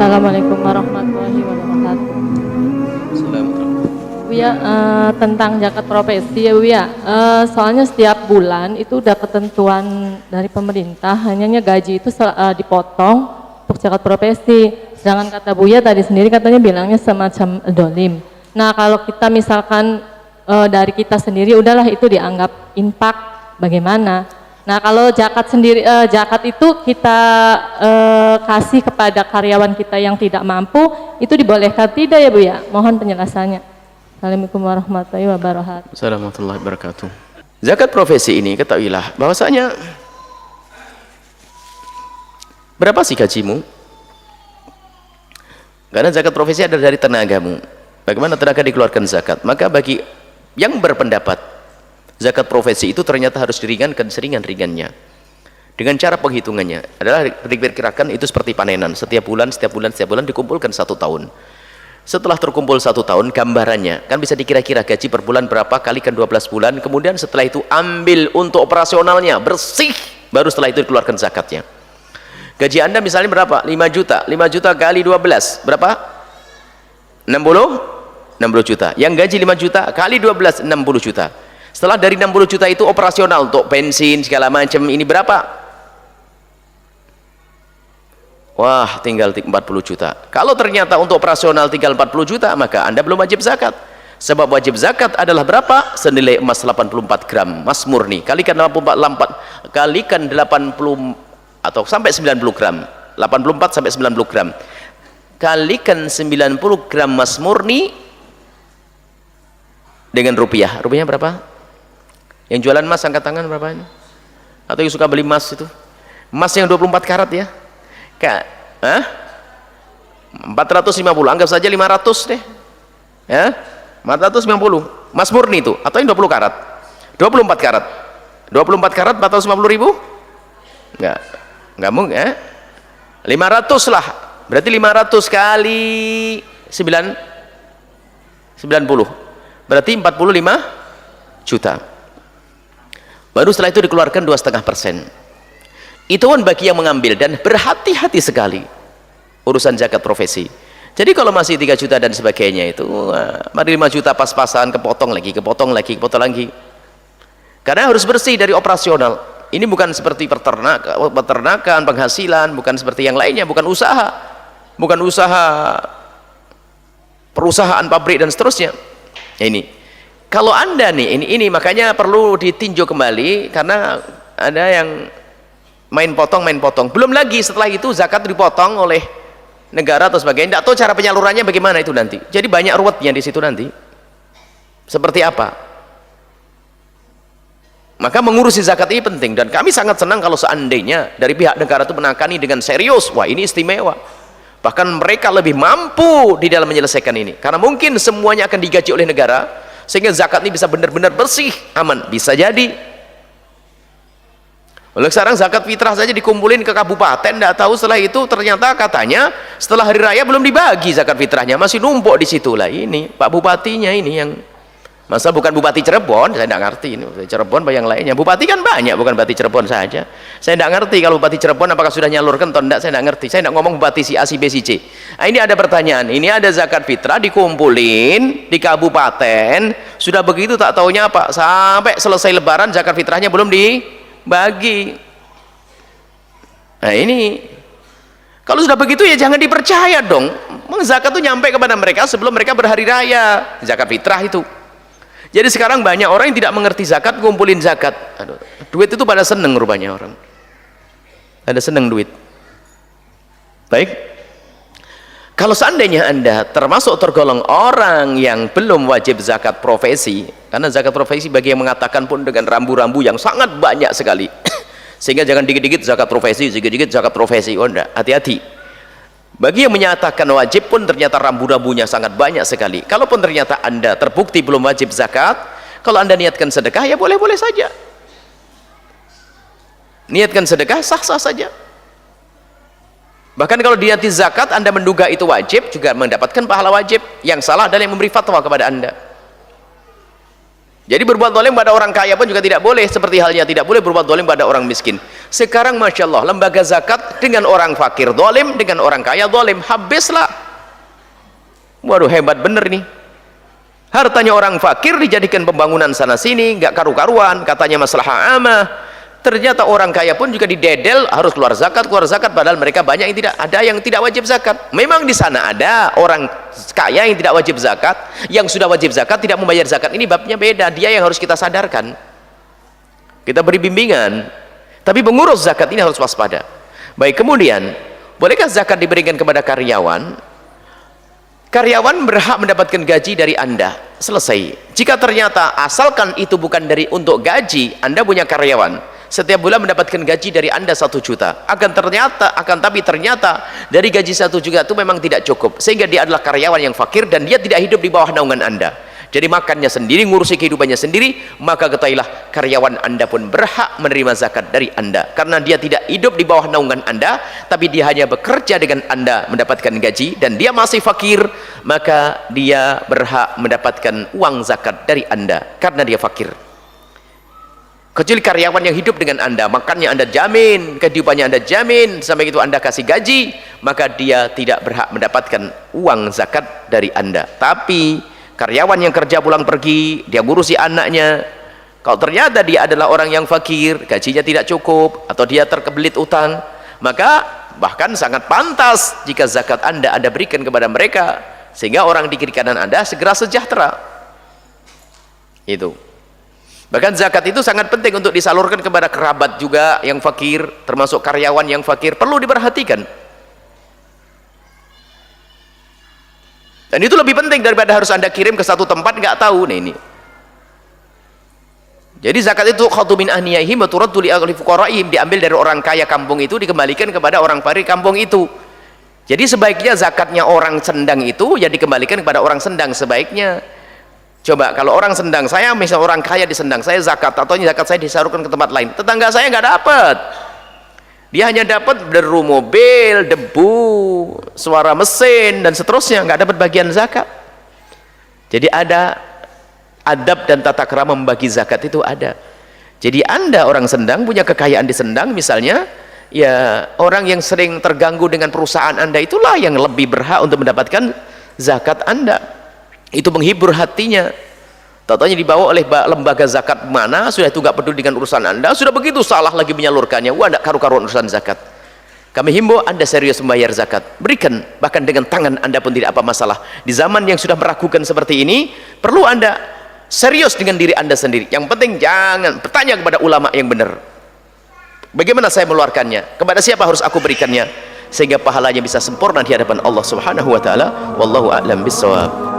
Assalamualaikum warahmatullahi wabarakatuh. Bu ya, tentang zakat profesi ya Bu ya, soalnya setiap bulan itu udah ketentuan dari pemerintah, hanya gaji itu dipotong untuk zakat profesi. Sedangkan kata Bu ya tadi sendiri katanya bilangnya semacam dolim. Nah kalau kita misalkan dari kita sendiri udahlah itu dianggap infak, bagaimana? Nah kalau zakat sendiri, zakat itu kita kasih kepada karyawan kita yang tidak mampu, itu dibolehkan tidak ya Bu ya? Mohon penjelasannya. Assalamualaikum warahmatullahi wabarakatuh. Assalamualaikum warahmatullahi wabarakatuh. Zakat profesi ini ketahuilah bahwasanya berapa sih gajimu? Karena zakat profesi adalah dari tenagamu. Bagaimana tenaga dikeluarkan zakat? Maka bagi yang berpendapat zakat profesi itu ternyata harus diringankan seringan-ringannya. Dengan cara penghitungannya adalah diperkirakan itu seperti panenan, setiap bulan dikumpulkan 1 tahun. Setelah terkumpul 1 tahun, gambarannya kan bisa dikira-kira gaji per bulan berapa, kalikan 12 bulan, kemudian setelah itu ambil untuk operasionalnya bersih, baru setelah itu dikeluarkan zakatnya. Gaji Anda misalnya berapa? 5 juta. 5 juta kali 12 berapa? 60 juta. Yang gaji 5 juta kali 12 60 juta. Setelah dari 60 juta itu operasional untuk bensin segala macam, ini berapa? Wah, tinggal 40 juta. Kalau ternyata untuk operasional tinggal 40 juta, maka Anda belum wajib zakat. Sebab wajib zakat adalah berapa? Senilai emas 84 gram, emas murni. Kalikan 84, kalikan 80 atau sampai 90 gram. 84 sampai 90 gram. Kalikan 90 gram emas murni dengan rupiah. Rupiahnya berapa? Yang jualan emas angkat tangan berapa ini? Atau yang suka beli emas itu? Emas yang 24 karat ya? Kak, 450, anggap saja 500 deh. Ya, 450. Emas murni itu atau yang 20 karat? 24 karat. 24 karat 450.000? Enggak mungkin ya. 500 lah. Berarti 500 kali 90. Berarti 45 juta. Baru setelah itu dikeluarkan 2,5%. Itu pun bagi yang mengambil, dan berhati-hati sekali urusan zakat profesi. Jadi kalau masih 3 juta dan sebagainya itu, mari 5 juta pas-pasan, kepotong lagi. Karena harus bersih dari operasional. Ini bukan seperti peternakan, penghasilan, bukan seperti yang lainnya, bukan usaha perusahaan, pabrik dan seterusnya. Ini kalau Anda nih, ini makanya perlu ditinjau kembali, karena ada yang main potong. Belum lagi setelah itu zakat dipotong oleh negara atau sebagainya, tidak tahu cara penyalurannya bagaimana itu nanti. Jadi banyak ruwetnya di situ nanti. Seperti apa? Maka mengurusi zakat ini penting, dan kami sangat senang kalau seandainya dari pihak negara itu menangani dengan serius. Wah, ini istimewa. Bahkan mereka lebih mampu di dalam menyelesaikan ini, karena mungkin semuanya akan digaji oleh negara, sehingga zakat ini bisa benar-benar bersih, aman. Bisa jadi oleh sekarang zakat fitrah saja dikumpulin ke kabupaten, tidak tahu setelah itu ternyata katanya setelah hari raya belum dibagi zakat fitrahnya, masih numpuk di situ lah. Ini Pak Bupatinya ini yang masa bukan Bupati Cirebon, saya tidak ngerti ini Cirebon apa yang lainnya. Bupati kan banyak, bukan Bupati Cirebon saja. Saya tidak ngerti kalau Bupati Cirebon apakah sudah nyalurkan atau tidak, saya tidak ngerti. Saya tidak ngomong Bupati si A, si B, si C. Nah, ini ada pertanyaan, ini ada zakat fitrah dikumpulin di kabupaten, sudah begitu tak taunya apa, sampai selesai lebaran zakat fitrahnya belum dibagi. Nah ini kalau sudah begitu ya jangan dipercaya dong. Zakat itu nyampe kepada mereka sebelum mereka berhari raya, zakat fitrah itu. Jadi sekarang banyak orang yang tidak mengerti zakat, ngumpulin zakat. Aduh, duit itu pada seneng rupanya orang. Ada seneng duit. Baik. Kalau seandainya Anda termasuk tergolong orang yang belum wajib zakat profesi, karena zakat profesi bagi yang mengatakan pun dengan rambu-rambu yang sangat banyak sekali. Sehingga jangan dikit-dikit zakat profesi, dikit-dikit zakat profesi. Oh enggak, hati-hati. Bagi yang menyatakan wajib pun ternyata rambu-rambunya sangat banyak sekali. Kalaupun ternyata Anda terbukti belum wajib zakat, kalau Anda niatkan sedekah ya boleh-boleh saja. Niatkan sedekah sah-sah saja. Bahkan kalau niati zakat Anda menduga itu wajib, juga mendapatkan pahala wajib. Yang salah adalah yang memberi fatwa kepada Anda. Jadi berbuat zalim pada orang kaya pun juga tidak boleh, seperti halnya tidak boleh berbuat zalim pada orang miskin. Sekarang Masya Allah, lembaga zakat dengan orang fakir zalim, dengan orang kaya zalim, habislah. Waduh, hebat bener nih. Hartanya orang fakir dijadikan pembangunan sana sini, nggak karu-karuan, katanya maslahah amah. Ternyata orang kaya pun juga didedel, harus keluar zakat, padahal mereka banyak yang tidak, ada yang tidak wajib zakat. Memang di sana ada orang kaya yang tidak wajib zakat, yang sudah wajib zakat tidak membayar zakat. Ini babnya beda, dia yang harus kita sadarkan, kita beri bimbingan. Tapi pengurus zakat ini harus waspada. Baik, kemudian bolehkah zakat diberikan kepada karyawan? Karyawan berhak mendapatkan gaji dari Anda, selesai. Jika ternyata asalkan itu bukan dari untuk gaji, Anda punya karyawan setiap bulan mendapatkan gaji dari Anda 1 juta, tapi ternyata dari gaji 1 juta itu memang tidak cukup, sehingga dia adalah karyawan yang fakir dan dia tidak hidup di bawah naungan Anda, jadi makannya sendiri, ngurusi kehidupannya sendiri, maka ketahuilah karyawan Anda pun berhak menerima zakat dari Anda, karena dia tidak hidup di bawah naungan Anda, tapi dia hanya bekerja dengan Anda mendapatkan gaji, dan dia masih fakir, maka dia berhak mendapatkan uang zakat dari Anda karena dia fakir. Kecuali karyawan yang hidup dengan Anda, makannya Anda jamin, kehidupannya Anda jamin, sampai itu Anda kasih gaji, maka dia tidak berhak mendapatkan uang zakat dari Anda. Tapi karyawan yang kerja pulang pergi, dia ngurusi anaknya, kalau ternyata dia adalah orang yang fakir, gajinya tidak cukup, atau dia terkebelit utang, maka bahkan sangat pantas jika zakat Anda berikan kepada mereka, sehingga orang di kiri kanan Anda segera sejahtera. Itu. Bahkan zakat itu sangat penting untuk disalurkan kepada kerabat juga yang fakir, termasuk karyawan yang fakir, perlu diperhatikan. Dan itu lebih penting daripada harus Anda kirim ke satu tempat nggak tahu. Nah ini. Jadi zakat itu khadhu min ahniyaihim wa turaddu li fuqaraihim, diambil dari orang kaya kampung itu dikembalikan kepada orang fakir kampung itu. Jadi sebaiknya zakatnya orang sendang itu ya dikembalikan kepada orang sendang sebaiknya. Coba kalau orang sendang, saya misal orang kaya di sendang, saya zakat atau zakat saya disalurkan ke tempat lain, tetangga saya nggak dapat, dia hanya dapat deru mobil, debu, suara mesin dan seterusnya, nggak dapat bagian zakat. Jadi ada adab dan tata krama membagi zakat itu ada. Jadi Anda orang sendang punya kekayaan di sendang misalnya, ya orang yang sering terganggu dengan perusahaan Anda itulah yang lebih berhak untuk mendapatkan zakat Anda. Itu menghibur hatinya. Tatanya dibawa oleh lembaga zakat mana, sudah itu nggak peduli dengan urusan Anda, sudah begitu salah lagi menyalurkannya, wah nggak karu-karuan urusan zakat. Kami himbau Anda serius membayar zakat, berikan, bahkan dengan tangan Anda pun tidak apa masalah. Di zaman yang sudah meragukan seperti ini, perlu Anda serius dengan diri Anda sendiri. Yang penting jangan bertanya kepada ulama yang benar, bagaimana saya mengeluarkannya, kepada siapa harus aku berikannya, sehingga pahalanya bisa sempurna di hadapan Allah Subhanahu wa taala. Wallahu a'lam bissawab.